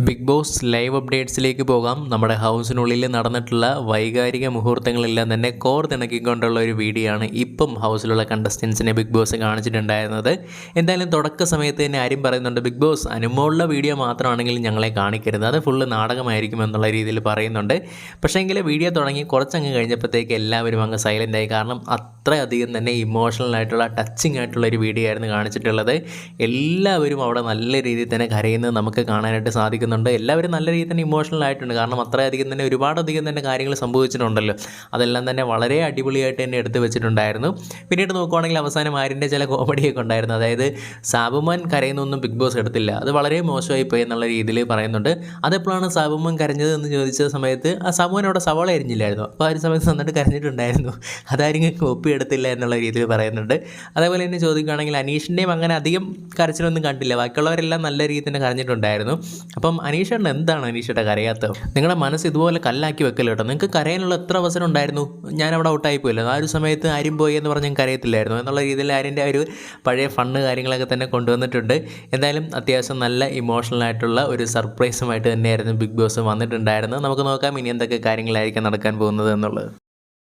Big boss live അപ്ഡേറ്റ്സിലേക്ക് പോകാം. നമ്മുടെ ഹൗസിനുള്ളിൽ നടന്നിട്ടുള്ള വൈകാരിക മുഹൂർത്തങ്ങളെല്ലാം തന്നെ കോർത്തിണക്കിക്കൊണ്ടുള്ള ഒരു വീഡിയോ ആണ് ഇപ്പം ഹൗസിലുള്ള കണ്ടസ്റ്റൻസിനെ ബിഗ് ബോസ് കാണിച്ചിട്ടുണ്ടായിരുന്നത്. എന്തായാലും തുടക്ക സമയത്ത് തന്നെ ആരും പറയുന്നുണ്ട്, ബിഗ് ബോസ് അനുമോളുടെ വീഡിയോ മാത്രമാണെങ്കിൽ ഞങ്ങളെ കാണിക്കരുത്, അത് ഫുള്ള് നാടകമായിരിക്കും എന്നുള്ള രീതിയിൽ പറയുന്നുണ്ട്. പക്ഷേ എങ്കിൽ വീഡിയോ തുടങ്ങി കുറച്ചങ്ങ് കഴിഞ്ഞപ്പോഴത്തേക്ക് എല്ലാവരും അങ്ങ് സൈലൻ്റ് ആയി. കാരണം അത്രയധികം തന്നെ ഇമോഷണൽ ആയിട്ടുള്ള ടച്ചിങ് ആയിട്ടുള്ള ഒരു വീഡിയോ ആയിരുന്നു കാണിച്ചിട്ടുള്ളത്. എല്ലാവരും അവിടെ നല്ല രീതിയിൽ തന്നെ കരയുന്നത് നമുക്ക് കാണാനായിട്ട് സാധിക്കും. എല്ലാവരും നല്ല രീതിയിൽ തന്നെ ഇമോഷണൽ ആയിട്ടുണ്ട്. കാരണം അത്രയധികം തന്നെ ഒരുപാടധികം തന്നെ കാര്യങ്ങൾ സംഭവിച്ചിട്ടുണ്ടല്ലോ. അതെല്ലാം തന്നെ വളരെ അടിപൊളിയായിട്ട് തന്നെ എടുത്തു വെച്ചിട്ടുണ്ടായിരുന്നു. പിന്നീട് നോക്കുവാണെങ്കിൽ അവസാനം ആരിൻ്റെ ചില കോമഡിയൊക്കെ ഉണ്ടായിരുന്നു. അതായത് സാബുമാൻ കരയുന്നൊന്നും ബിഗ് ബോസ് എടുത്തില്ല, അത് വളരെ മോശമായി പോയി എന്നുള്ള രീതിയിൽ പറയുന്നുണ്ട്. അതെപ്പോഴാണ് സാബുമാൻ കരഞ്ഞത് എന്ന് ചോദിച്ച സമയത്ത് ആ സാബുമാൻ അവിടെ സവാള അരിഞ്ഞില്ലായിരുന്നു, അപ്പോൾ ആ ഒരു സമയത്ത് നന്നിട്ട് കരഞ്ഞിട്ടുണ്ടായിരുന്നു. അതാരും കോപ്പി എടുത്തില്ല എന്നുള്ള രീതിയിൽ പറയുന്നുണ്ട്. അതേപോലെ തന്നെ ചോദിക്കുകയാണെങ്കിൽ അനീഷിൻ്റെയും അങ്ങനെ അധികം കരച്ചിലൊന്നും കണ്ടില്ല, ബാക്കിയുള്ളവരെല്ലാം നല്ല രീതിയിൽ തന്നെ കരഞ്ഞിട്ടുണ്ടായിരുന്നു. അപ്പം അനീഷേട്ടൻ എന്താണ് അനീഷേട്ട കരയാത്തത്? നിങ്ങളുടെ മനസ്സ് ഇതുപോലെ കല്ലാക്കി വെക്കല്ലോ കേട്ടോ. നിങ്ങൾക്ക് കരയാനുള്ള എത്ര അവസരം ഉണ്ടായിരുന്നു? ഞാൻ അവിടെ ഔട്ടായി പോയില്ല, ആ ഒരു സമയത്ത് ആരും പോയി എന്ന് പറഞ്ഞ് ഞാൻ കരയത്തില്ലായിരുന്നു എന്നുള്ള രീതിയിൽ ആരിൻ്റെ ഒരു പഴയ ഫണ്ണ് കാര്യങ്ങളൊക്കെ തന്നെ കൊണ്ടുവന്നിട്ടുണ്ട്. എന്തായാലും അത്യാവശ്യം നല്ല ഇമോഷണൽ ആയിട്ടുള്ള ഒരു സർപ്രൈസുമായിട്ട് തന്നെയായിരുന്നു ബിഗ് ബോസ് വന്നിട്ടുണ്ടായിരുന്നത്. നമുക്ക് നോക്കാം ഇനി എന്തൊക്കെ കാര്യങ്ങളായിരിക്കും നടക്കാൻ പോകുന്നത് എന്നുള്ളത്.